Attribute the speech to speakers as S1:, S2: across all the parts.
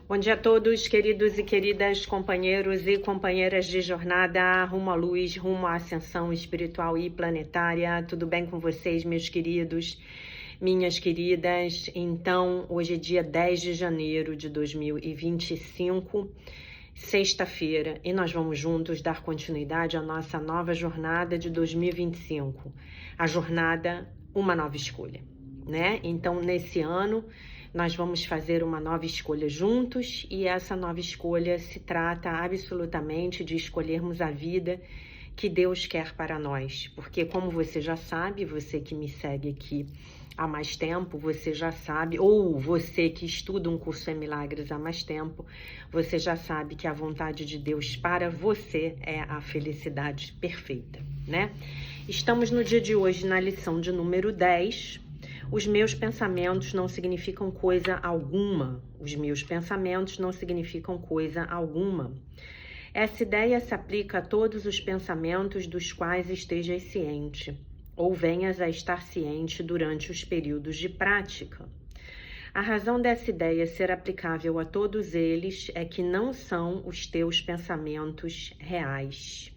S1: Bom dia a todos, queridos e queridas companheiros e companheiras de jornada rumo à luz, rumo à ascensão espiritual e planetária. Tudo bem com vocês, meus queridos, minhas queridas? Então, hoje é dia 10 de janeiro de 2025, sexta-feira, e nós vamos juntos dar continuidade à nossa nova jornada de 2025, a jornada Uma Nova Escolha, né? Então, nesse ano, nós vamos fazer uma nova escolha juntos, e essa nova escolha se trata absolutamente de escolhermos a vida que Deus quer para nós. Porque, como você já sabe, você que me segue aqui há mais tempo, você já sabe, ou você que estuda um curso em milagres há mais tempo, você já sabe que a vontade de Deus para você é a felicidade perfeita, né? Estamos no dia de hoje na lição de número 10. Os meus pensamentos não significam coisa alguma. Os meus pensamentos não significam coisa alguma. Essa ideia se aplica a todos os pensamentos dos quais estejas ciente, ou venhas a estar ciente durante os períodos de prática. A razão dessa ideia ser aplicável a todos eles é que não são os teus pensamentos reais.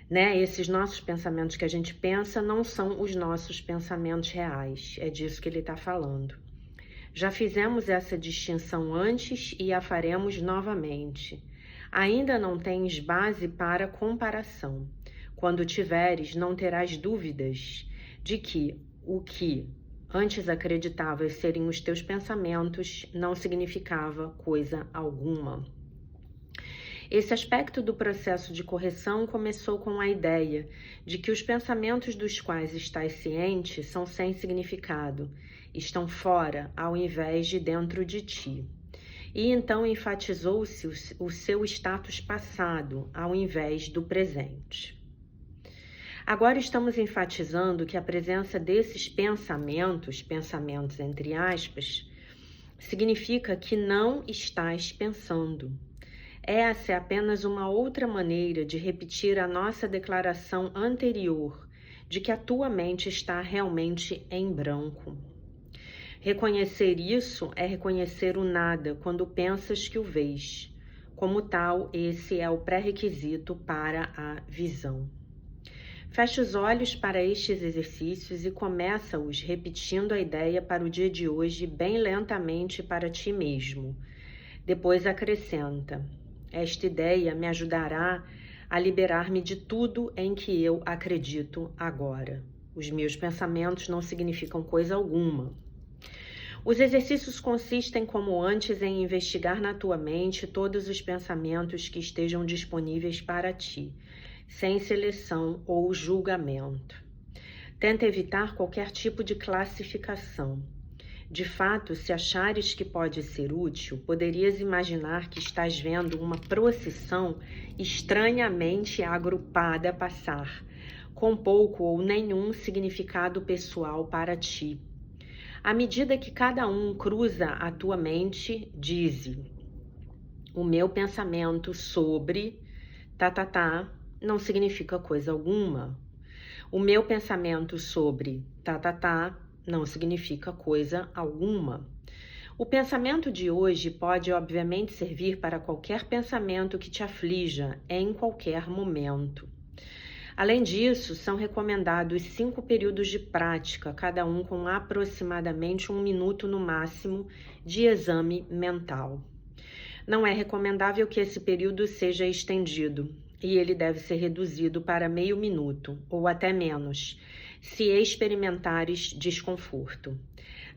S1: Né? Esses nossos pensamentos que a gente pensa não são os nossos pensamentos reais. É disso que ele está falando. Já fizemos essa distinção antes e a faremos novamente. Ainda não tens base para comparação. Quando tiveres, não terás dúvidas de que o que antes acreditavas serem os teus pensamentos não significava coisa alguma. Esse aspecto do processo de correção começou com a ideia de que os pensamentos dos quais estás ciente são sem significado, estão fora ao invés de dentro de ti. E então enfatizou-se o seu status passado ao invés do presente. Agora estamos enfatizando que a presença desses pensamentos entre aspas, significa que não estás pensando. Essa é apenas uma outra maneira de repetir a nossa declaração anterior de que a tua mente está realmente em branco. Reconhecer isso é reconhecer o nada quando pensas que o vês. Como tal, esse é o pré-requisito para a visão. Fecha os olhos para estes exercícios e começa-os repetindo a ideia para o dia de hoje bem lentamente para ti mesmo. Depois acrescenta: esta ideia me ajudará a liberar-me de tudo em que eu acredito agora. Os meus pensamentos não significam coisa alguma. Os exercícios consistem, como antes, em investigar na tua mente todos os pensamentos que estejam disponíveis para ti, sem seleção ou julgamento. Tenta evitar qualquer tipo de classificação. De fato, se achares que pode ser útil, poderias imaginar que estás vendo uma procissão estranhamente agrupada passar, com pouco ou nenhum significado pessoal para ti. À medida que cada um cruza a tua mente, dize: o meu pensamento sobre não significa coisa alguma. O meu pensamento sobre não significa coisa alguma. O pensamento de hoje pode, obviamente, servir para qualquer pensamento que te aflija em qualquer momento. Além disso, são recomendados 5 períodos de prática, cada um com aproximadamente 1 minuto no máximo de exame mental. Não é recomendável que esse período seja estendido, e ele deve ser reduzido para meio minuto, ou até menos, se experimentares desconforto.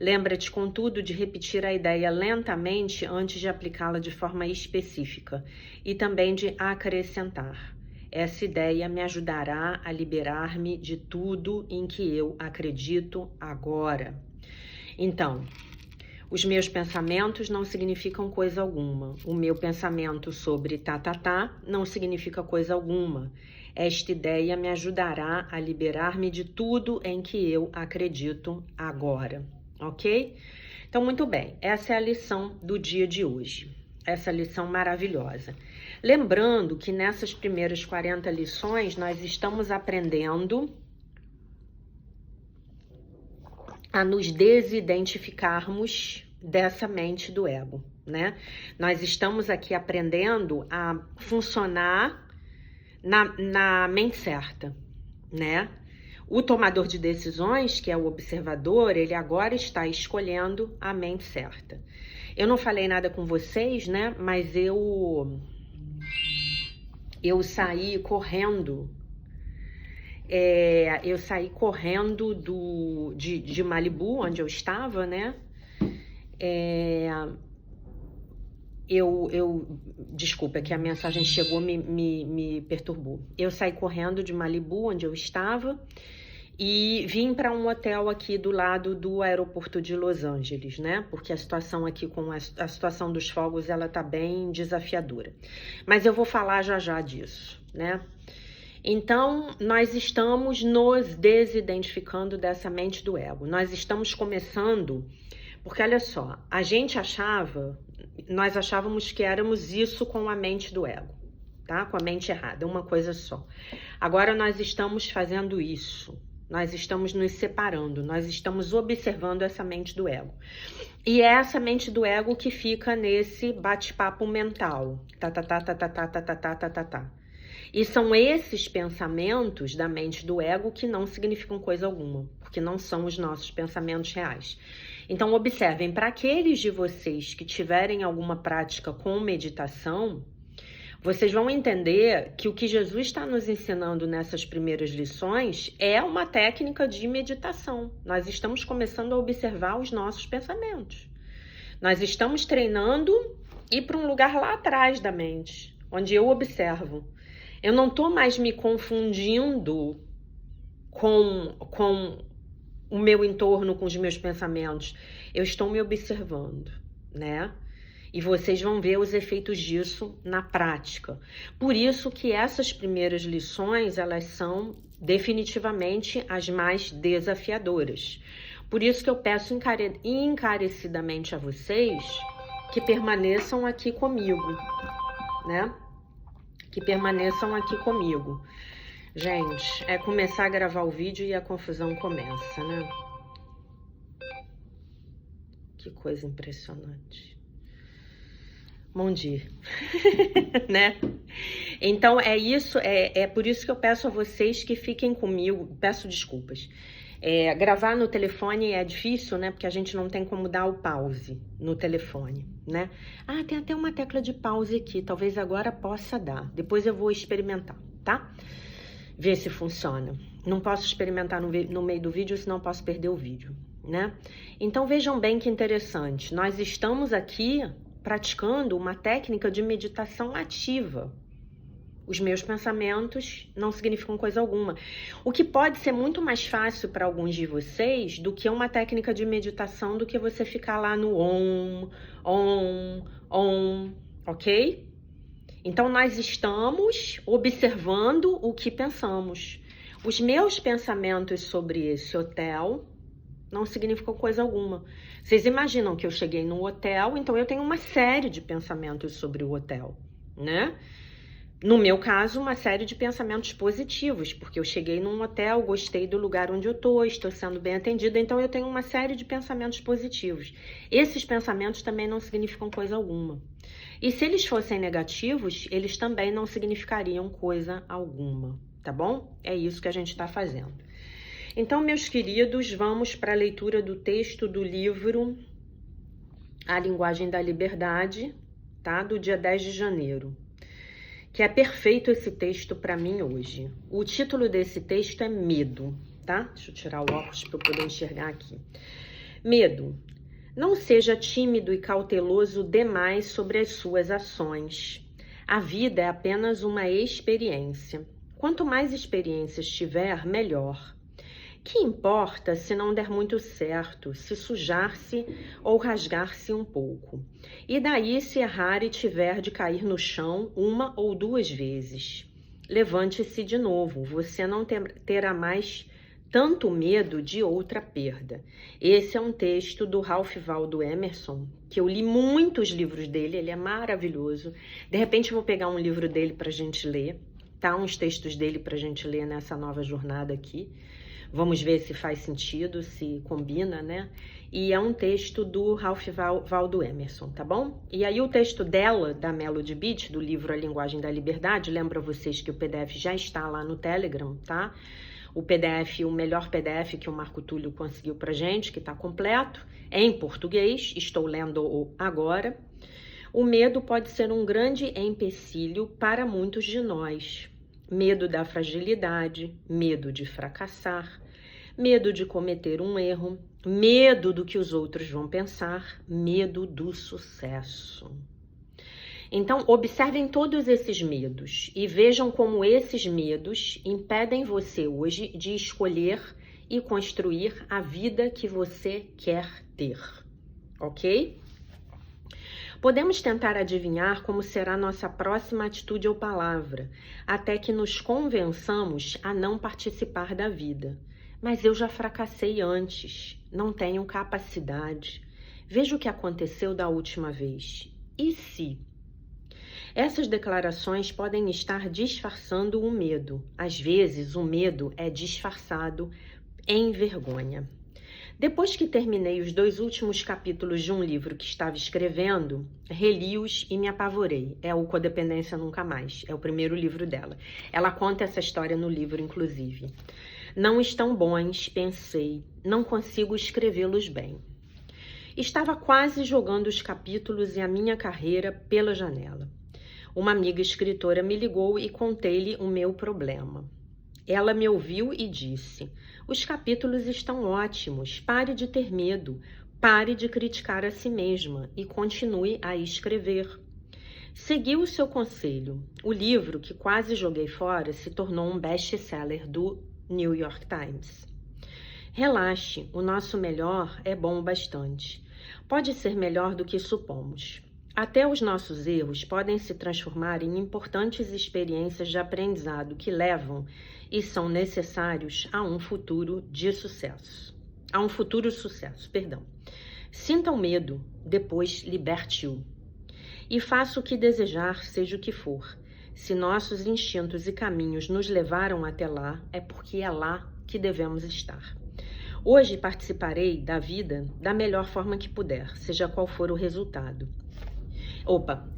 S1: Lembra-te, contudo, de repetir a ideia lentamente antes de aplicá-la de forma específica e também de acrescentar: essa ideia me ajudará a liberar-me de tudo em que eu acredito agora. Então, os meus pensamentos não significam coisa alguma. O meu pensamento sobre não significa coisa alguma. Esta ideia me ajudará a liberar-me de tudo em que eu acredito agora, ok? Então, muito bem, essa é a lição do dia de hoje, essa lição maravilhosa. Lembrando que nessas primeiras 40 lições nós estamos aprendendo a nos desidentificarmos dessa mente do ego, né? Nós estamos aqui aprendendo a funcionar na mente certa, né? O tomador de decisões, que é o observador, ele agora está escolhendo a mente certa. Eu não falei nada com vocês, né? Mas eu saí correndo. Eu saí correndo de Malibu, onde eu estava, né? Desculpa, que a mensagem chegou, me perturbou. Eu saí correndo de Malibu, onde eu estava, e vim para um hotel aqui do lado do aeroporto de Los Angeles, né? Porque a situação aqui com a situação dos fogos, ela tá bem desafiadora. Mas eu vou falar já já disso, né? Então, nós estamos nos desidentificando dessa mente do ego. Nós estamos começando, porque olha só, nós achávamos que éramos isso com a mente do ego, tá? Com a mente errada, uma coisa só. Agora nós estamos fazendo isso. Nós estamos nos separando, nós estamos observando essa mente do ego. E é essa mente do ego que fica nesse bate-papo mental. E são esses pensamentos da mente do ego que não significam coisa alguma, porque não são os nossos pensamentos reais. Então, observem, para aqueles de vocês que tiverem alguma prática com meditação, vocês vão entender que o que Jesus está nos ensinando nessas primeiras lições é uma técnica de meditação. Nós estamos começando a observar os nossos pensamentos. Nós estamos treinando ir para um lugar lá atrás da mente, onde eu observo. Eu não estou mais me confundindo com o meu entorno, com os meus pensamentos. Eu estou me observando, né? E vocês vão ver os efeitos disso na prática. Por isso que essas primeiras lições, elas são definitivamente as mais desafiadoras. Por isso que eu peço encarecidamente a vocês que permaneçam aqui comigo, né? Que permaneçam aqui comigo. Gente, é começar a gravar o vídeo e a confusão começa, né? Que coisa impressionante. Bom dia, né? Então é isso, é por isso que eu peço a vocês que fiquem comigo, peço desculpas. Gravar no telefone é difícil, né? Porque a gente não tem como dar o pause no telefone, né? Ah, tem até uma tecla de pause aqui, talvez agora possa dar. Depois eu vou experimentar, tá? Ver se funciona. Não posso experimentar no meio do vídeo, senão posso perder o vídeo, né? Então vejam bem que interessante. Nós estamos aqui praticando uma técnica de meditação ativa. Os meus pensamentos não significam coisa alguma. O que pode ser muito mais fácil para alguns de vocês do que uma técnica de meditação, do que você ficar lá no ok? Então, nós estamos observando o que pensamos. Os meus pensamentos sobre esse hotel não significam coisa alguma. Vocês imaginam que eu cheguei num hotel, então eu tenho uma série de pensamentos sobre o hotel, né? No meu caso, uma série de pensamentos positivos, porque eu cheguei num hotel, gostei do lugar onde eu estou sendo bem atendida, então eu tenho uma série de pensamentos positivos. Esses pensamentos também não significam coisa alguma. E se eles fossem negativos, eles também não significariam coisa alguma, tá bom? É isso que a gente está fazendo. Então, meus queridos, vamos para a leitura do texto do livro A Linguagem da Liberdade, tá? Do dia 10 de janeiro. Que é perfeito esse texto para mim hoje. O título desse texto é Medo, tá? Deixa eu tirar o óculos para eu poder enxergar aqui. Medo. Não seja tímido e cauteloso demais sobre as suas ações. A vida é apenas uma experiência. Quanto mais experiências tiver, melhor. Que importa se não der muito certo, se sujar-se ou rasgar-se um pouco? E daí se errar e tiver de cair no chão 1 ou 2 vezes? Levante-se de novo, você não terá mais tanto medo de outra perda. Esse é um texto do Ralph Waldo Emerson, que eu li muitos livros dele, ele é maravilhoso. De repente eu vou pegar um livro dele pra gente ler, tá? Uns textos dele pra gente ler nessa nova jornada aqui. Vamos ver se faz sentido, se combina, né? E é um texto do Ralph Waldo Emerson, tá bom? E aí o texto dela, da Melody Beach, do livro A Linguagem da Liberdade, lembra vocês que o PDF já está lá no Telegram, tá? O PDF, o melhor PDF que o Marco Túlio conseguiu pra gente, que tá completo, é em português, estou lendo agora. O medo pode ser um grande empecilho para muitos de nós. Medo da fragilidade, medo de fracassar, medo de cometer um erro, medo do que os outros vão pensar, medo do sucesso. Então, observem todos esses medos e vejam como esses medos impedem você hoje de escolher e construir a vida que você quer ter, ok? Podemos tentar adivinhar como será nossa próxima atitude ou palavra, até que nos convençamos a não participar da vida. Mas eu já fracassei antes, não tenho capacidade. Veja o que aconteceu da última vez. E se? Essas declarações podem estar disfarçando o medo. Às vezes, o medo é disfarçado em vergonha. Depois que terminei os 2 últimos capítulos de um livro que estava escrevendo, reli-os e me apavorei. É o Codependência Nunca Mais, é o primeiro livro dela. Ela conta essa história no livro, inclusive. Não estão bons, pensei, não consigo escrevê-los bem. Estava quase jogando os capítulos e a minha carreira pela janela. Uma amiga escritora me ligou e contei-lhe o meu problema. Ela me ouviu e disse: os capítulos estão ótimos, pare de ter medo, pare de criticar a si mesma e continue a escrever. Segui o seu conselho. O livro, que quase joguei fora, se tornou um best-seller do New York Times. Relaxe, o nosso melhor é bom o bastante. Pode ser melhor do que supomos. Até os nossos erros podem se transformar em importantes experiências de aprendizado que levam e são necessários a um futuro de sucesso. A um futuro sucesso, perdão. Sinta o medo, depois liberte-o. E faça o que desejar, seja o que for. Se nossos instintos e caminhos nos levaram até lá, é porque é lá que devemos estar. Hoje participarei da vida da melhor forma que puder, seja qual for o resultado.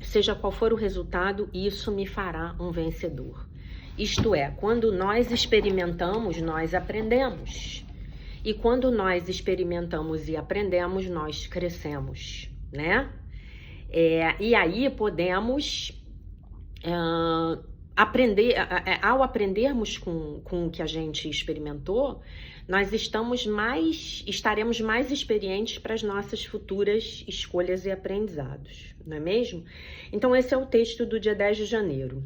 S1: Seja qual for o resultado, isso me fará um vencedor. Isto é, quando nós experimentamos, nós aprendemos. E quando nós experimentamos e aprendemos, nós crescemos, né? E aí podemos aprender, ao aprendermos com o que a gente experimentou, nós estaremos mais experientes para as nossas futuras escolhas e aprendizados, não é mesmo? Então esse é o texto do dia 10 de janeiro.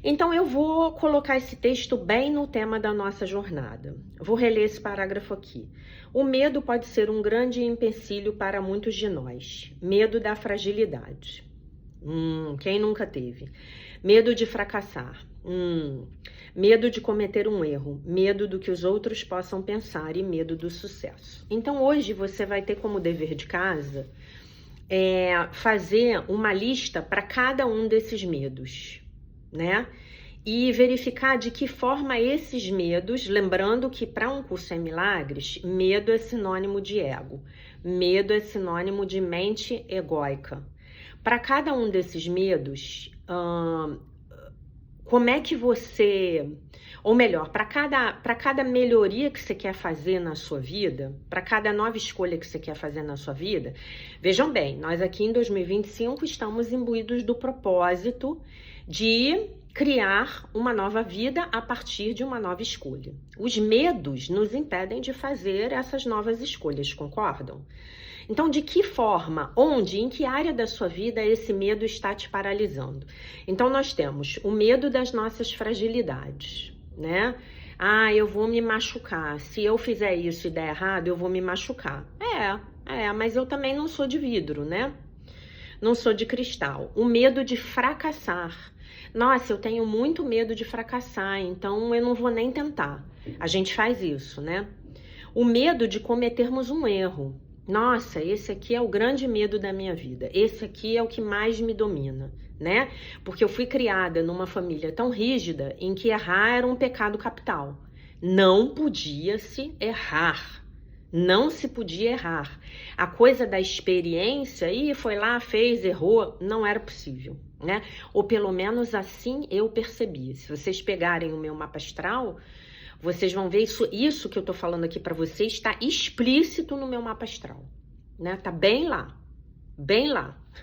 S1: Então eu vou colocar esse texto bem no tema da nossa jornada. Vou reler esse parágrafo aqui. O medo pode ser um grande empecilho para muitos de nós. Medo da fragilidade. Quem nunca teve? Medo de fracassar. Medo de cometer um erro. Medo do que os outros possam pensar e medo do sucesso. Então hoje você vai ter como dever de casa fazer uma lista para cada um desses medos, né? E verificar de que forma esses medos, lembrando que para um curso em milagres, medo é sinônimo de ego. Medo é sinônimo de mente egóica. Para cada um desses medos, como é que você, ou melhor, para cada melhoria que você quer fazer na sua vida, para cada nova escolha que você quer fazer na sua vida, vejam bem, nós aqui em 2025 estamos imbuídos do propósito de criar uma nova vida a partir de uma nova escolha. Os medos nos impedem de fazer essas novas escolhas, concordam? Então, de que forma, onde, em que área da sua vida esse medo está te paralisando? Então, nós temos o medo das nossas fragilidades, né? Eu vou me machucar. Se eu fizer isso e der errado, eu vou me machucar. Mas eu também não sou de vidro, né? Não sou de cristal. O medo de fracassar. Nossa, eu tenho muito medo de fracassar, então eu não vou nem tentar. A gente faz isso, né? O medo de cometermos um erro. Nossa, esse aqui é o grande medo da minha vida. Esse aqui é o que mais me domina, né? Porque eu fui criada numa família tão rígida em que errar era um pecado capital. Não podia se errar. Não se podia errar. A coisa da experiência, foi lá, fez, errou, não era possível, né? Ou pelo menos assim eu percebi. Se vocês pegarem o meu mapa astral, vocês vão ver isso que eu tô falando aqui para vocês está explícito no meu mapa astral, né? Tá bem lá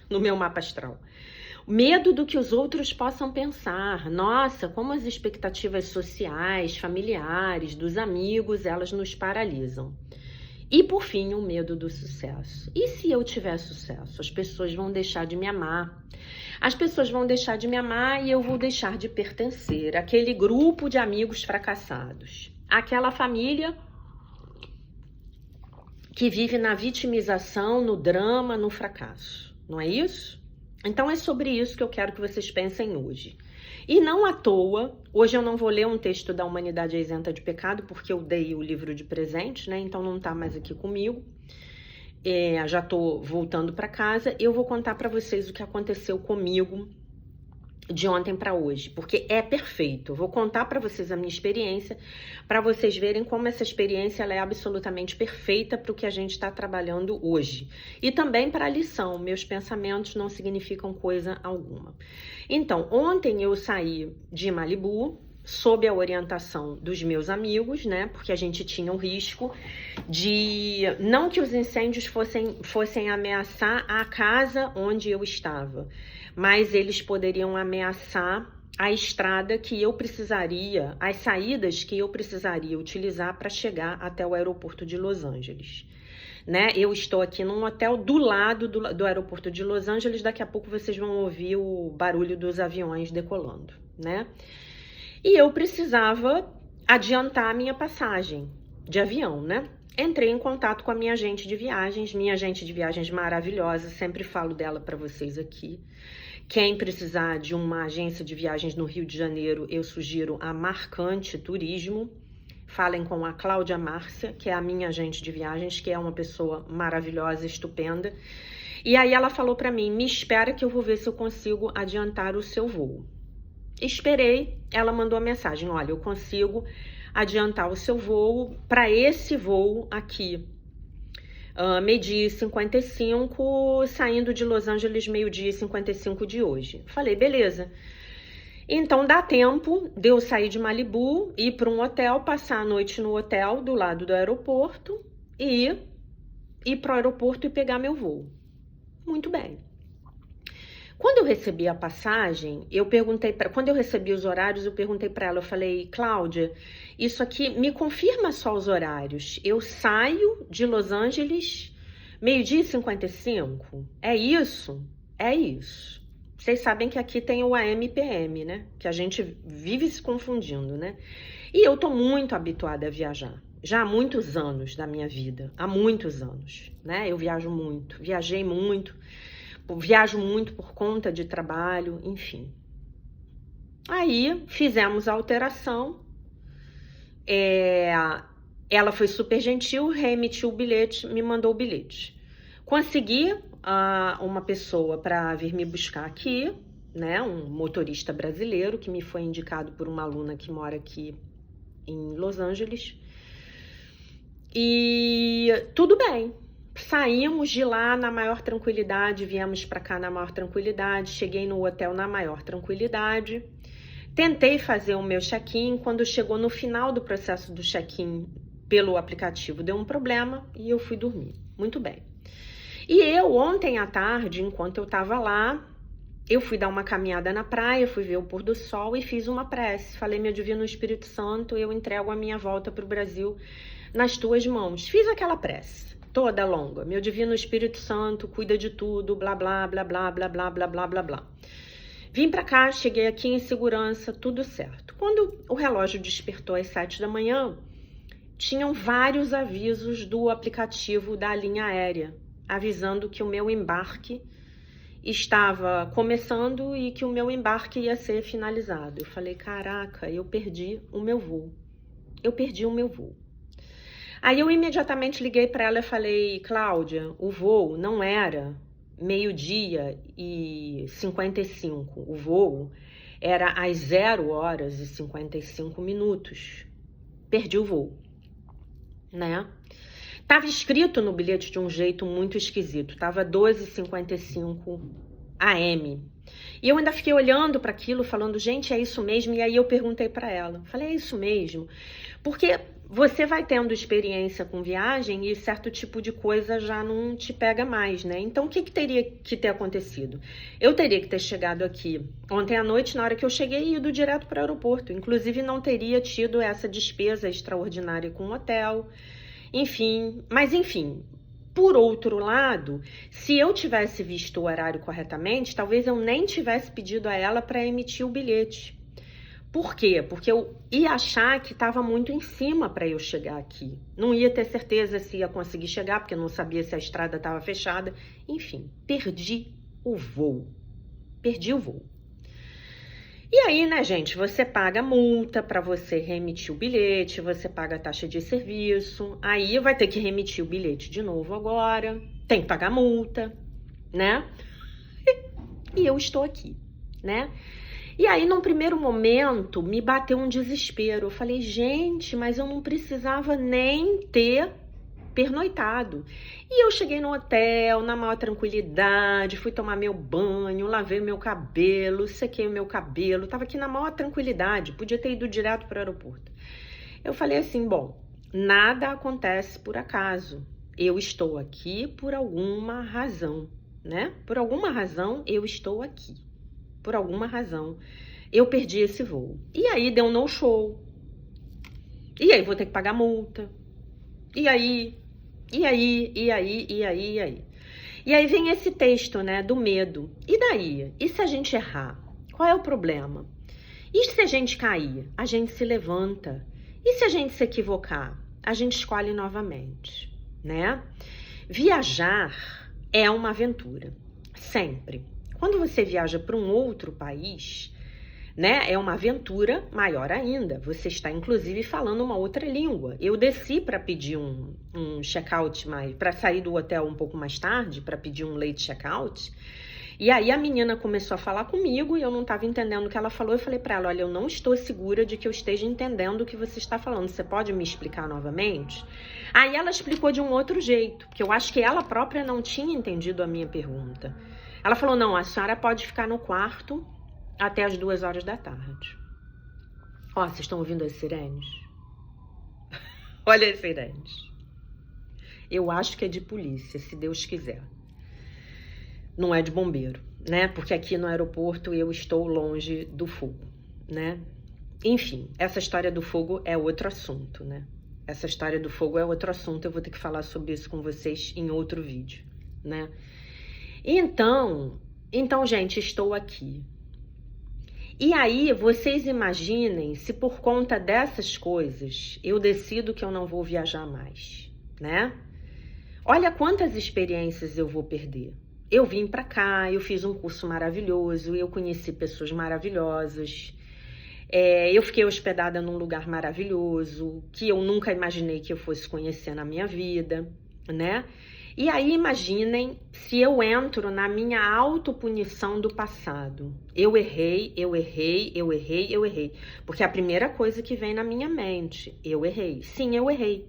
S1: no meu mapa astral. Medo do que os outros possam pensar. Nossa, como as expectativas sociais, familiares, dos amigos, elas nos paralisam. E por fim, o medo do sucesso. E se eu tiver sucesso? As pessoas vão deixar de me amar. As pessoas vão deixar de me amar e eu vou deixar de pertencer àquele grupo de amigos fracassados. Aquela família que vive na vitimização, no drama, no fracasso. Não é isso? Então é sobre isso que eu quero que vocês pensem hoje. E não à toa, hoje eu não vou ler um texto da Humanidade Isenta de Pecado, porque eu dei o livro de presente, né? Então não tá mais aqui comigo. Já tô voltando para casa. Eu vou contar para vocês o que aconteceu comigo de ontem para hoje, porque é perfeito. Eu vou contar para vocês a minha experiência, para vocês verem como essa experiência ela é absolutamente perfeita para o que a gente está trabalhando hoje. E também para a lição, meus pensamentos não significam coisa alguma. Então, ontem eu saí de Malibu, sob a orientação dos meus amigos, né? Porque a gente tinha o risco de... Não que os incêndios fossem ameaçar a casa onde eu estava, mas eles poderiam ameaçar a estrada que eu precisaria, as saídas que eu precisaria utilizar para chegar até o aeroporto de Los Angeles. Né? Eu estou aqui num hotel do lado do aeroporto de Los Angeles, daqui a pouco vocês vão ouvir o barulho dos aviões decolando, né? E eu precisava adiantar a minha passagem de avião, né? Entrei em contato com a minha agente de viagens maravilhosa, sempre falo dela para vocês aqui. Quem precisar de uma agência de viagens no Rio de Janeiro, eu sugiro a Marcante Turismo. Falem com a Cláudia Márcia, que é a minha agente de viagens, que é uma pessoa maravilhosa, estupenda. E aí ela falou para mim, me espera que eu vou ver se eu consigo adiantar o seu voo. Esperei, ela mandou a mensagem, olha, eu consigo adiantar o seu voo para esse voo aqui. Meio-dia e 55, saindo de Los Angeles, meio-dia e 55 de hoje. Falei, beleza. Então dá tempo de eu sair de Malibu, ir para um hotel, passar a noite no hotel do lado do aeroporto e ir para o aeroporto e pegar meu voo. Muito bem. Quando eu recebi a passagem, quando eu recebi os horários, eu perguntei para ela, eu falei, Cláudia, isso aqui me confirma só os horários. Eu saio de Los Angeles meio-dia e 55? É isso? É isso. Vocês sabem que aqui tem o AM e PM, né? Que a gente vive se confundindo, né? E eu tô muito habituada a viajar. Já há muitos anos da minha vida. Há muitos anos, né? Eu viajo muito. Viajei muito. Viajo muito por conta de trabalho, enfim. Aí, fizemos a alteração. Ela foi super gentil, reemitiu o bilhete, me mandou o bilhete. Consegui uma pessoa para vir me buscar aqui, né? Um motorista brasileiro que me foi indicado por uma aluna que mora aqui em Los Angeles. E tudo bem. Saímos de lá na maior tranquilidade, viemos para cá na maior tranquilidade, cheguei no hotel na maior tranquilidade. Tentei fazer o meu check-in, quando chegou no final do processo do check-in pelo aplicativo, deu um problema e eu fui dormir. Muito bem. E eu, ontem à tarde, enquanto eu estava lá, eu fui dar uma caminhada na praia, fui ver o pôr do sol e fiz uma prece. Falei, meu Divino Espírito Santo, eu entrego a minha volta para o Brasil nas tuas mãos. Fiz aquela prece, toda longa. Meu Divino Espírito Santo, cuida de tudo, blá, blá, blá, blá, blá, blá, blá, blá, blá, blá. Vim para cá, cheguei aqui em segurança, tudo certo. Quando o relógio despertou às 7 da manhã, tinham vários avisos do aplicativo da linha aérea, avisando que o meu embarque estava começando e que o meu embarque ia ser finalizado. Eu falei, caraca, eu perdi o meu voo. Eu perdi o meu voo. Aí eu imediatamente liguei para ela e falei, Cláudia, o voo não era meio-dia e 55. O voo era às 0 horas e 55 minutos. perdi o voo, né? Tava escrito no bilhete de um jeito muito esquisito, tava 12h55 AM. E eu ainda fiquei olhando para aquilo, falando, gente, é isso mesmo? E aí eu perguntei para ela, falei, é isso mesmo? Porque você vai tendo experiência com viagem e certo tipo de coisa já não te pega mais, né? Então, o que teria que ter acontecido? Eu teria que ter chegado aqui ontem à noite, na hora que eu cheguei, e ido direto para o aeroporto. Inclusive, não teria tido essa despesa extraordinária com o hotel. Enfim, mas enfim... Por outro lado, se eu tivesse visto o horário corretamente, talvez eu nem tivesse pedido a ela para emitir o bilhete. Por quê? Porque eu ia achar que estava muito em cima para eu chegar aqui. Não ia ter certeza se ia conseguir chegar, porque eu não sabia se a estrada estava fechada. Enfim, perdi o voo. Perdi o voo. E aí, né, gente, você paga multa para você reemitir o bilhete, você paga a taxa de serviço, aí vai ter que reemitir o bilhete de novo agora, tem que pagar multa, né? E eu estou aqui, né? E aí, num primeiro momento, me bateu um desespero. Eu falei, gente, mas eu não precisava nem ter pernoitado. E eu cheguei no hotel, na maior tranquilidade, fui tomar meu banho, lavei meu cabelo, sequei o meu cabelo, tava aqui na maior tranquilidade, podia ter ido direto para o aeroporto. Eu falei assim, bom, nada acontece por acaso, eu estou aqui por alguma razão, né? Por alguma razão eu estou aqui, por alguma razão eu perdi esse voo. E aí deu um no-show, e aí vou ter que pagar multa, e aí E aí vem esse texto, né, do medo. E daí? E se a gente errar? Qual é o problema? E se a gente cair? A gente se levanta. E se a gente se equivocar? A gente escolhe novamente, né? Viajar é uma aventura, sempre. Quando você viaja para um outro país, né, é uma aventura maior ainda. Você está, inclusive, falando uma outra língua. Eu desci para pedir um check-out, para sair do hotel um pouco mais tarde, para pedir um late check-out. E aí a menina começou a falar comigo e eu não estava entendendo o que ela falou. Eu falei para ela, olha, eu não estou segura de que eu esteja entendendo o que você está falando. Você pode me explicar novamente? Aí ela explicou de um outro jeito, porque eu acho que ela própria não tinha entendido a minha pergunta. Ela falou, não, a senhora pode ficar no quarto até as 2h da tarde. Ó, vocês estão ouvindo as sirenes? Olha as sirenes. Eu acho que é de polícia, se Deus quiser. Não é de bombeiro, né? Porque aqui no aeroporto eu estou longe do fogo, né? Enfim, essa história do fogo é outro assunto, né? Essa história do fogo é outro assunto, eu vou ter que falar sobre isso com vocês em outro vídeo, né? Então, gente, estou aqui. E aí, vocês imaginem se por conta dessas coisas eu decido que eu não vou viajar mais, né? Olha quantas experiências eu vou perder. Eu vim pra cá, eu fiz um curso maravilhoso, eu conheci pessoas maravilhosas, eu fiquei hospedada num lugar maravilhoso, que eu nunca imaginei que eu fosse conhecer na minha vida, né? E aí, imaginem se eu entro na minha autopunição do passado. Eu errei. Porque é a primeira coisa que vem na minha mente, eu errei. Sim, eu errei.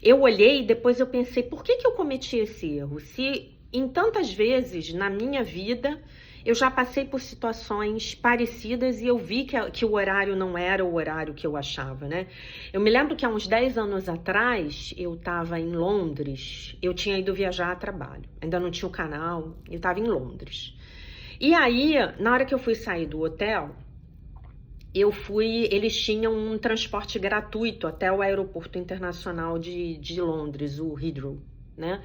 S1: Eu olhei e depois eu pensei, por que eu cometi esse erro? Se em tantas vezes na minha vida eu já passei por situações parecidas e eu vi que o horário não era o horário que eu achava, né? Eu me lembro que há uns 10 anos atrás, eu estava em Londres, eu tinha ido viajar a trabalho, ainda não tinha o canal, eu estava em Londres. E aí, na hora que eu fui sair do hotel, eles tinham um transporte gratuito até o aeroporto internacional de Londres, o Heathrow, né?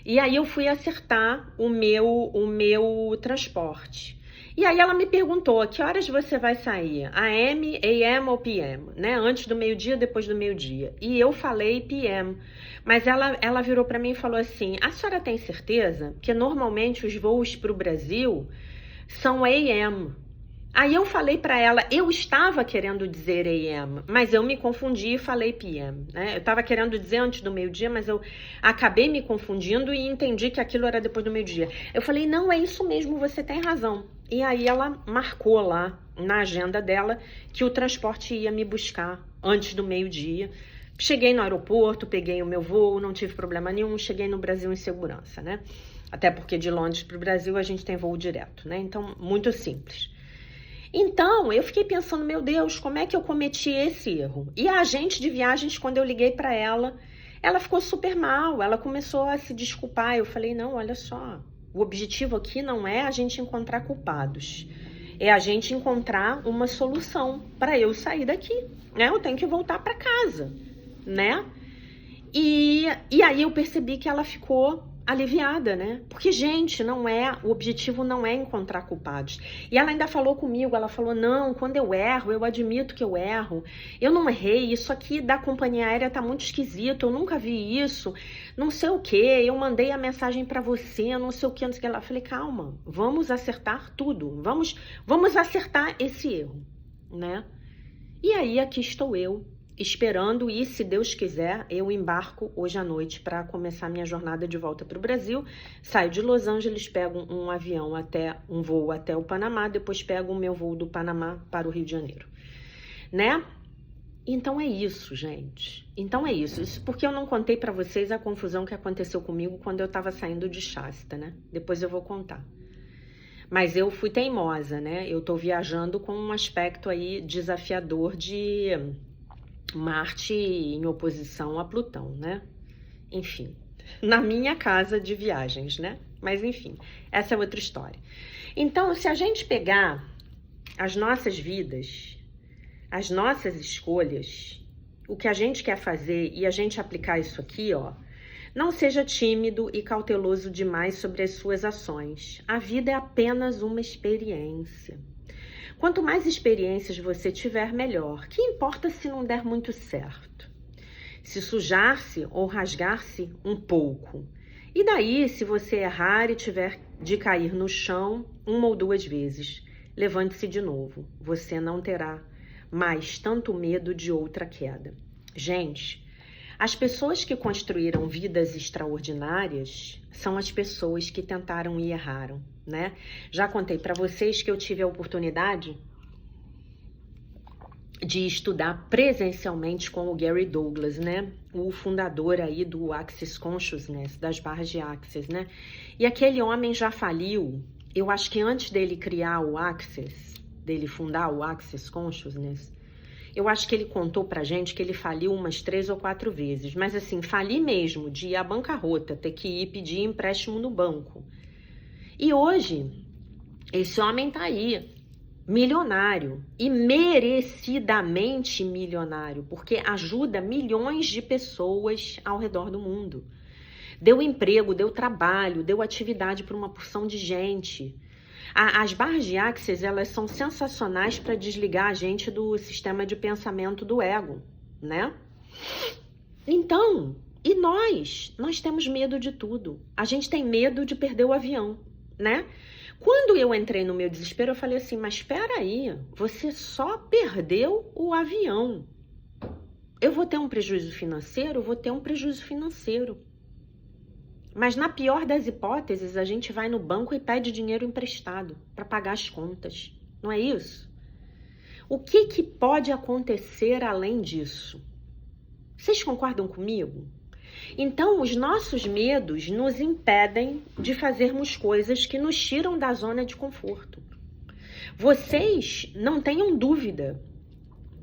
S1: E aí eu fui acertar o meu transporte. E aí ela me perguntou, a que horas você vai sair? AM, AM ou PM? Né? Antes do meio-dia, depois do meio-dia. E eu falei PM. Mas ela virou para mim e falou assim, a senhora tem certeza? Porque normalmente os voos para o Brasil são AM. Aí eu falei para ela, eu estava querendo dizer AM, mas eu me confundi e falei PM, né? Eu estava querendo dizer antes do meio-dia, mas eu acabei me confundindo e entendi que aquilo era depois do meio-dia. Eu falei, não, é isso mesmo, você tem razão. E aí ela marcou lá na agenda dela que o transporte ia me buscar antes do meio-dia. Cheguei no aeroporto, peguei o meu voo, não tive problema nenhum, cheguei no Brasil em segurança, né? Até porque de Londres para o Brasil a gente tem voo direto, né? Então, muito simples. Então, eu fiquei pensando, meu Deus, como é que eu cometi esse erro? E a agente de viagens, quando eu liguei para ela, ela ficou super mal, ela começou a se desculpar. Eu falei, não, olha só, o objetivo aqui não é a gente encontrar culpados, é a gente encontrar uma solução para eu sair daqui, né? Eu tenho que voltar para casa, né? E aí eu percebi que ela ficou aliviada, né? Porque, gente, o objetivo não é encontrar culpados. E ela ainda falou comigo, ela falou, não, quando eu erro, eu admito que eu erro. Eu não errei, isso aqui da companhia aérea tá muito esquisito, eu nunca vi isso, não sei o que, eu mandei a mensagem para você, não sei o que, não sei o que. Ela falei, calma, vamos acertar tudo, vamos acertar esse erro, né? E aí aqui estou eu, esperando, e se Deus quiser, eu embarco hoje à noite para começar minha jornada de volta para o Brasil. Saio de Los Angeles, pego um voo até o Panamá, depois pego o meu voo do Panamá para o Rio de Janeiro, né? Então é isso, gente. Então é isso. Isso porque eu não contei para vocês a confusão que aconteceu comigo quando eu estava saindo de Shasta, né? Depois eu vou contar. Mas eu fui teimosa, né? Eu tô viajando com um aspecto aí desafiador de Marte em oposição a Plutão, né? Enfim, na minha casa de viagens, né? Mas enfim, essa é outra história. Então, se a gente pegar as nossas vidas, as nossas escolhas, o que a gente quer fazer e a gente aplicar isso aqui, ó, não seja tímido e cauteloso demais sobre as suas ações. A vida é apenas uma experiência. Quanto mais experiências você tiver, melhor. Que importa se não der muito certo? Se sujar-se ou rasgar-se um pouco. E daí, se você errar e tiver de cair no chão 1 ou 2 vezes, levante-se de novo. Você não terá mais tanto medo de outra queda. Gente, as pessoas que construíram vidas extraordinárias são as pessoas que tentaram e erraram, né? Já contei para vocês que eu tive a oportunidade de estudar presencialmente com o Gary Douglas, né? O fundador aí do Access Consciousness, das barras de Access, né? E aquele homem já faliu, eu acho que antes dele criar o Access, dele fundar o Access Consciousness, eu acho que ele contou pra gente que ele faliu umas 3 ou 4 vezes. Mas assim, falir mesmo, de ir à bancarrota, ter que ir pedir empréstimo no banco. E hoje, esse homem tá aí, milionário. E merecidamente milionário, porque ajuda milhões de pessoas ao redor do mundo. Deu emprego, deu trabalho, deu atividade para uma porção de gente. As barras de Access, elas são sensacionais para desligar a gente do sistema de pensamento do ego, né? Então, e nós temos medo de tudo. A gente tem medo de perder o avião, né? Quando eu entrei no meu desespero, eu falei assim, mas espera aí, você só perdeu o avião. Eu vou ter um prejuízo financeiro? Vou ter um prejuízo financeiro. Mas na pior das hipóteses, a gente vai no banco e pede dinheiro emprestado para pagar as contas. Não é isso? O que pode acontecer além disso? Vocês concordam comigo? Então, os nossos medos nos impedem de fazermos coisas que nos tiram da zona de conforto. Vocês não tenham dúvida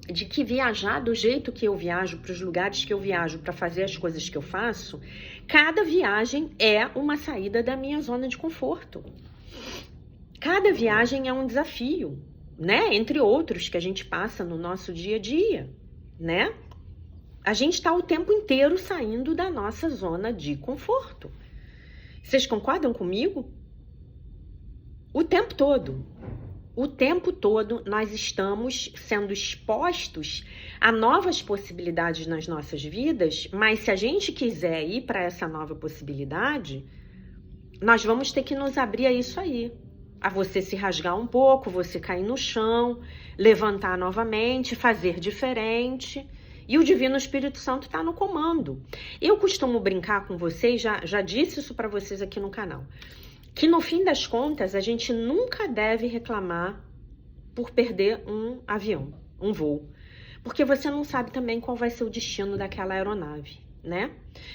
S1: de que viajar do jeito que eu viajo, para os lugares que eu viajo, para fazer as coisas que eu faço, cada viagem é uma saída da minha zona de conforto. Cada viagem é um desafio, né? Entre outros que a gente passa no nosso dia a dia, né? A gente está o tempo inteiro saindo da nossa zona de conforto. Vocês concordam comigo? O tempo todo. O tempo todo nós estamos sendo expostos a novas possibilidades nas nossas vidas, mas se a gente quiser ir para essa nova possibilidade, nós vamos ter que nos abrir a isso aí. a você se rasgar um pouco, você cair no chão, levantar novamente, fazer diferente. E o Divino Espírito Santo está no comando. Eu costumo brincar com vocês, já disse isso para vocês aqui no canal, que no fim das contas a gente nunca deve reclamar por perder um avião, um voo. Porque você não sabe também qual vai ser o destino daquela aeronave, né?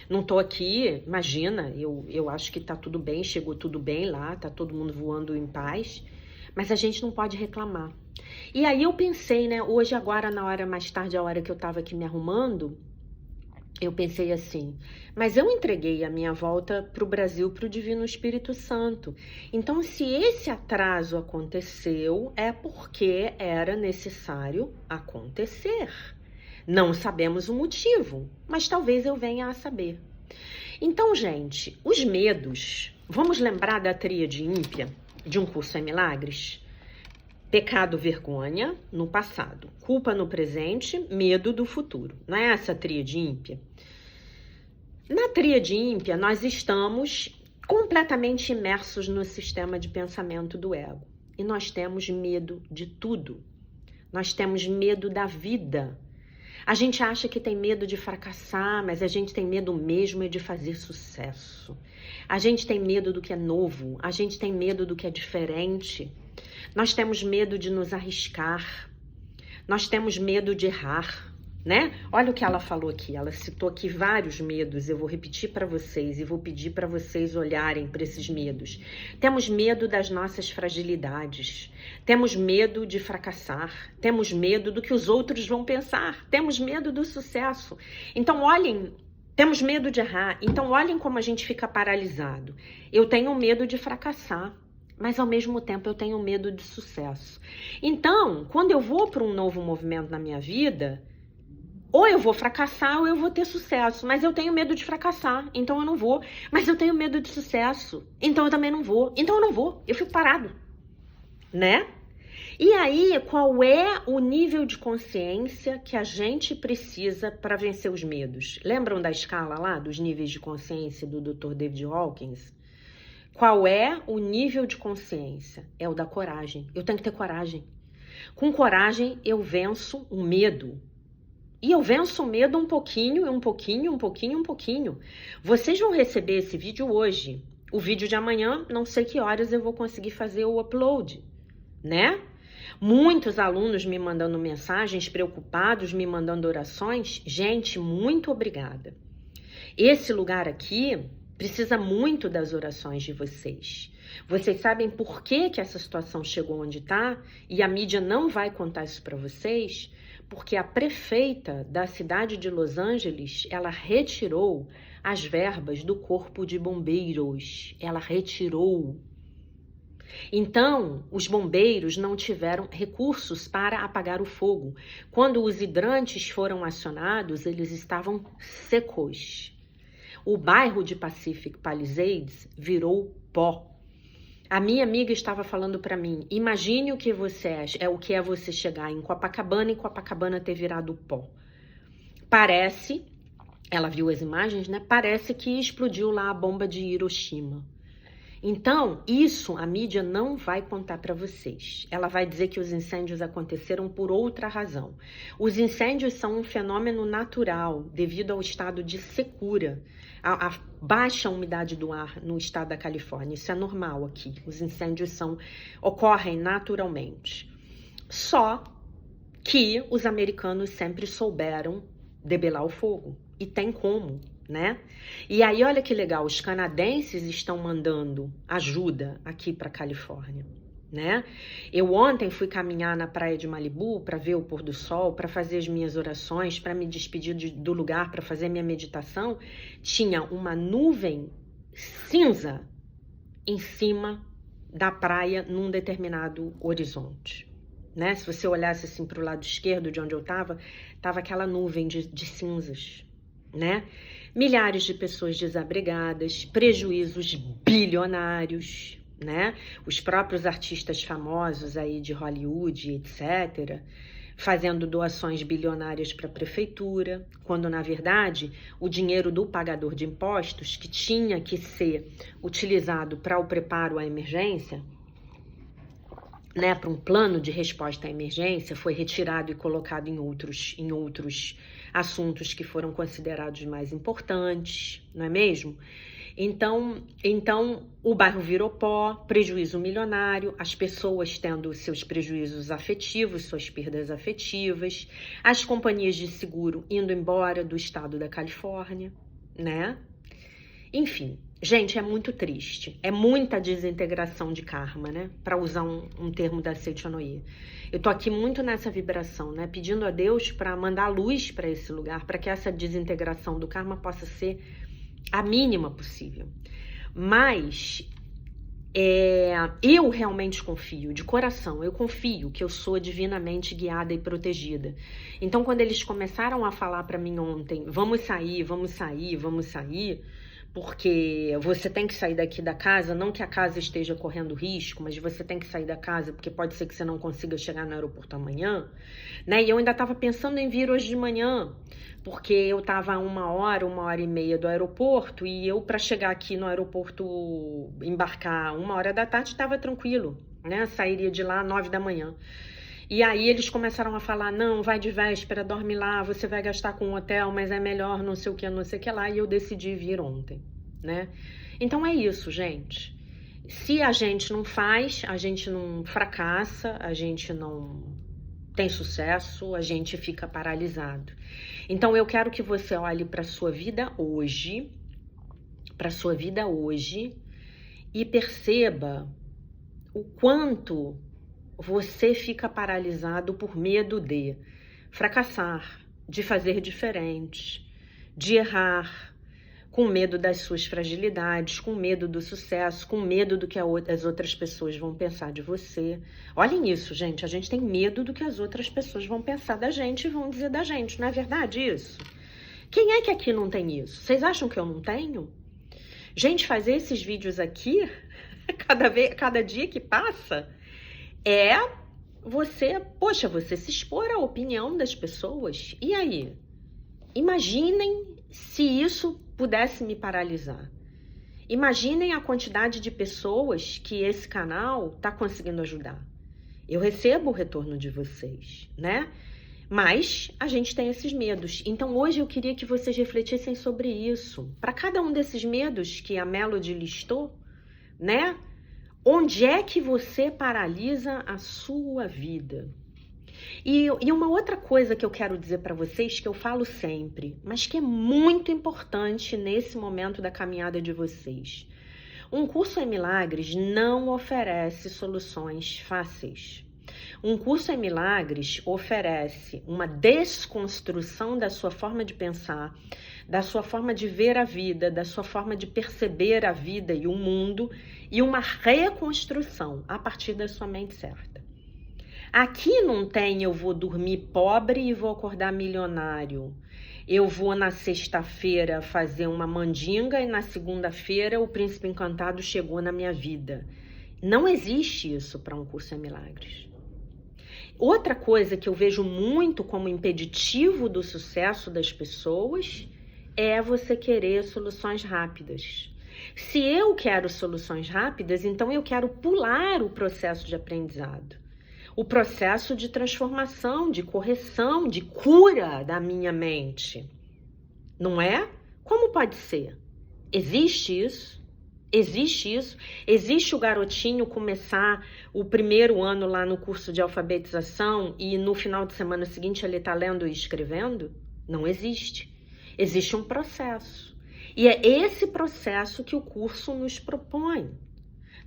S1: Não tô aqui, imagina, eu acho que tá tudo bem, chegou tudo bem lá, tá todo mundo voando em paz, mas a gente não pode reclamar. E aí eu pensei, né, hoje agora na hora mais tarde, a hora que eu tava aqui me arrumando, eu pensei assim, mas eu entreguei a minha volta para o Brasil, para o Divino Espírito Santo. Então, se esse atraso aconteceu, é porque era necessário acontecer. Não sabemos o motivo, mas talvez eu venha a saber. Então, gente, os medos, vamos lembrar da tríade ímpia de Um Curso em Milagres? Pecado, vergonha no passado, culpa no presente, medo do futuro. Não é essa a tríade ímpia? Na tríade ímpia, nós estamos completamente imersos no sistema de pensamento do ego. E nós temos medo de tudo. Nós temos medo da vida. A gente acha que tem medo de fracassar, mas a gente tem medo mesmo é de fazer sucesso. A gente tem medo do que é novo, a gente tem medo do que é diferente. Nós temos medo de nos arriscar, nós temos medo de errar, né? Olha o que ela falou aqui, ela citou aqui vários medos, eu vou repetir para vocês e vou pedir para vocês olharem para esses medos. Temos medo das nossas fragilidades, temos medo de fracassar, temos medo do que os outros vão pensar, temos medo do sucesso. Então olhem, temos medo de errar, então olhem como a gente fica paralisado. Eu tenho medo de fracassar, mas ao mesmo tempo eu tenho medo de sucesso. Então, quando eu vou para um novo movimento na minha vida, ou eu vou fracassar ou eu vou ter sucesso, mas eu tenho medo de fracassar, então eu não vou. Mas eu tenho medo de sucesso, então eu também não vou. Então eu não vou, eu fico parado, né? E aí, qual é o nível de consciência que a gente precisa para vencer os medos? Lembram da escala lá, dos níveis de consciência do Dr. David Hawkins? Qual é o nível de consciência? É o da coragem. Eu tenho que ter coragem. Com coragem, eu venço o medo. E eu venço o medo um pouquinho, um pouquinho, um pouquinho, um pouquinho. Vocês vão receber esse vídeo hoje. O vídeo de amanhã, não sei que horas eu vou conseguir fazer o upload, né? Muitos alunos me mandando mensagens, preocupados, me mandando orações. Gente, muito obrigada. Esse lugar aqui precisa muito das orações de vocês. Vocês sabem por que essa situação chegou onde está? E a mídia não vai contar isso para vocês? Porque a prefeita da cidade de Los Angeles, ela retirou as verbas do corpo de bombeiros. Ela retirou. Então, os bombeiros não tiveram recursos para apagar o fogo. Quando os hidrantes foram acionados, eles estavam secos. O bairro de Pacific Palisades virou pó. A minha amiga estava falando para mim, imagine o que é você chegar em Copacabana e Copacabana ter virado pó. Parece, ela viu as imagens, né? Parece que explodiu lá a bomba de Hiroshima. Então, isso a mídia não vai contar para vocês. Ela vai dizer que os incêndios aconteceram por outra razão. Os incêndios são um fenômeno natural devido ao estado de secura, a baixa umidade do ar no estado da Califórnia. Isso é normal aqui. Os incêndios ocorrem naturalmente. Só que os americanos sempre souberam debelar o fogo. E tem como, né? E aí, olha que legal, os canadenses estão mandando ajuda aqui para a Califórnia, né? Eu ontem fui caminhar na praia de Malibu para ver o pôr do sol, para fazer as minhas orações, para me despedir do lugar, para fazer minha meditação. Tinha uma nuvem cinza em cima da praia num determinado horizonte, né? Se você olhasse assim para o lado esquerdo de onde eu estava aquela nuvem de cinzas, né? Milhares de pessoas desabrigadas, prejuízos bilionários, né? Os próprios artistas famosos aí de Hollywood, etc., fazendo doações bilionárias para a prefeitura, quando na verdade o dinheiro do pagador de impostos, que tinha que ser utilizado para o preparo à emergência, né, para um plano de resposta à emergência, foi retirado e colocado em outros assuntos que foram considerados mais importantes, não é mesmo? Então o bairro virou pó, prejuízo milionário, as pessoas tendo seus prejuízos afetivos, suas perdas afetivas, as companhias de seguro indo embora do estado da Califórnia, né? Enfim, gente, é muito triste. É muita desintegração de karma, né? Para usar um termo da Seichonoye. Eu tô aqui muito nessa vibração, né? Pedindo a Deus para mandar luz para esse lugar, para que essa desintegração do karma possa ser a mínima possível. Mas eu realmente confio, de coração, eu confio que eu sou divinamente guiada e protegida. Então, quando eles começaram a falar para mim ontem, vamos sair, vamos sair, vamos sair, porque você tem que sair daqui da casa, não que a casa esteja correndo risco, mas você tem que sair da casa, porque pode ser que você não consiga chegar no aeroporto amanhã, né? E eu ainda estava pensando em vir hoje de manhã, porque eu estava a 1h e meia do aeroporto, e eu, para chegar aqui no aeroporto, embarcar 1h da tarde, estava tranquilo, né? Sairia de lá às 9 da manhã. E aí eles começaram a falar, não, vai de véspera, dorme lá, você vai gastar com um hotel, mas é melhor não sei o que, não sei o que lá. E eu decidi vir ontem, né? Então é isso, gente. Se a gente não faz, a gente não fracassa, a gente não tem sucesso, a gente fica paralisado. Então eu quero que você olhe para sua vida hoje, e perceba o quanto você fica paralisado por medo de fracassar, de fazer diferente, de errar, com medo das suas fragilidades, com medo do sucesso, com medo do que as outras pessoas vão pensar de você. Olhem isso, gente, a gente tem medo do que as outras pessoas vão pensar da gente e vão dizer da gente, não é verdade isso? Quem é que aqui não tem isso? Vocês acham que eu não tenho? Gente, fazer esses vídeos aqui, cada dia que passa, você se expor à opinião das pessoas. E aí? Imaginem se isso pudesse me paralisar. Imaginem a quantidade de pessoas que esse canal está conseguindo ajudar. Eu recebo o retorno de vocês, né? Mas a gente tem esses medos. Então hoje eu queria que vocês refletissem sobre isso. Para cada um desses medos que a Melody listou, né? Onde é que você paralisa a sua vida? E uma outra coisa que eu quero dizer para vocês, que eu falo sempre, mas que é muito importante nesse momento da caminhada de vocês. Um curso em milagres não oferece soluções fáceis. Um curso em milagres oferece uma desconstrução da sua forma de pensar, da sua forma de ver a vida, da sua forma de perceber a vida e o mundo, e uma reconstrução a partir da sua mente certa. Aqui não tem eu vou dormir pobre e vou acordar milionário. Eu vou na sexta-feira fazer uma mandinga e na segunda-feira o príncipe encantado chegou na minha vida. Não existe isso para um curso em milagres. Outra coisa que eu vejo muito como impeditivo do sucesso das pessoas é você querer soluções rápidas. Se eu quero soluções rápidas, então eu quero pular o processo de aprendizado, o processo de transformação, de correção, de cura da minha mente. Não é? Como pode ser? Existe isso? Existe isso? Existe o garotinho começar o primeiro ano lá no curso de alfabetização e no final de semana seguinte ele tá lendo e escrevendo? Não existe. Existe um processo. E é esse processo que o curso nos propõe.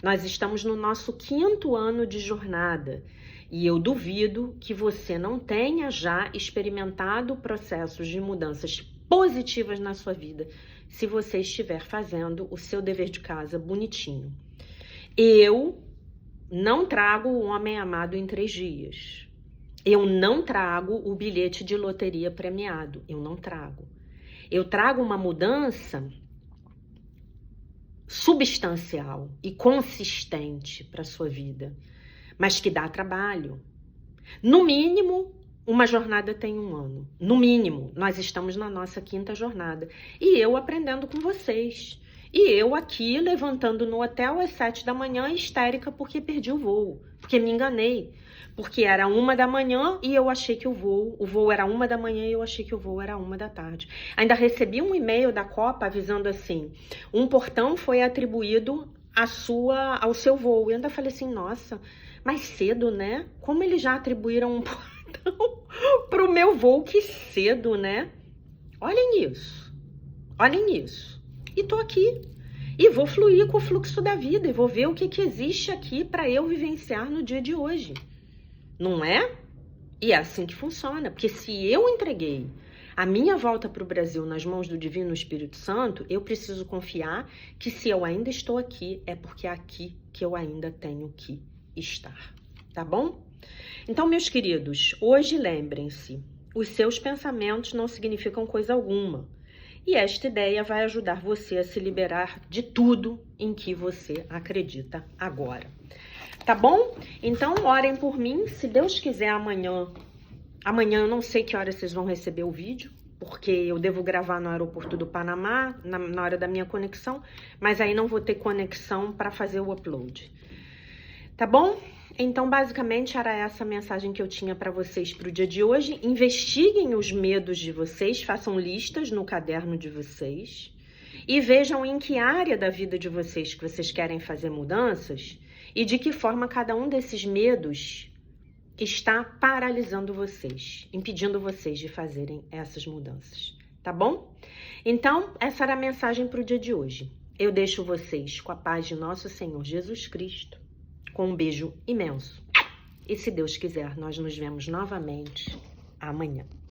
S1: Nós estamos no nosso 5º ano de jornada e eu duvido que você não tenha já experimentado processos de mudanças positivas na sua vida, se você estiver fazendo o seu dever de casa bonitinho. Eu não trago o homem amado em 3 dias. Eu não trago o bilhete de loteria premiado. Eu não trago. Eu trago uma mudança substancial e consistente para a sua vida, mas que dá trabalho. No mínimo, uma jornada tem 1 ano. No mínimo, nós estamos na nossa 5ª jornada. E eu aprendendo com vocês. E eu aqui, levantando no hotel às 7 da manhã, histérica porque perdi o voo, porque me enganei. Porque era 1 da manhã e eu achei que o voo era 1 da manhã e eu achei que o voo era 1 da tarde. Ainda recebi um e-mail da Copa avisando assim, um portão foi atribuído ao seu voo. Eu ainda falei assim, nossa, mais cedo, né? Como eles já atribuíram um portão pro meu voo, que cedo, né? Olhem isso, olhem isso. E tô aqui. E vou fluir com o fluxo da vida e vou ver o que existe aqui para eu vivenciar no dia de hoje. Não é? E é assim que funciona. Porque se eu entreguei a minha volta para o Brasil nas mãos do Divino Espírito Santo, eu preciso confiar que se eu ainda estou aqui, é porque é aqui que eu ainda tenho que estar. Tá bom? Então, meus queridos, hoje lembrem-se, os seus pensamentos não significam coisa alguma. E esta ideia vai ajudar você a se liberar de tudo em que você acredita agora. Tá bom? Então, orem por mim. Se Deus quiser, amanhã eu não sei que hora vocês vão receber o vídeo, porque eu devo gravar no aeroporto do Panamá, na hora da minha conexão, mas aí não vou ter conexão para fazer o upload. Tá bom? Então, basicamente, era essa a mensagem que eu tinha para vocês para o dia de hoje. Investiguem os medos de vocês, façam listas no caderno de vocês e vejam em que área da vida de vocês que vocês querem fazer mudanças e de que forma cada um desses medos está paralisando vocês, impedindo vocês de fazerem essas mudanças. Tá bom? Então, essa era a mensagem para o dia de hoje. Eu deixo vocês com a paz de nosso Senhor Jesus Cristo, com um beijo imenso. E se Deus quiser, nós nos vemos novamente amanhã.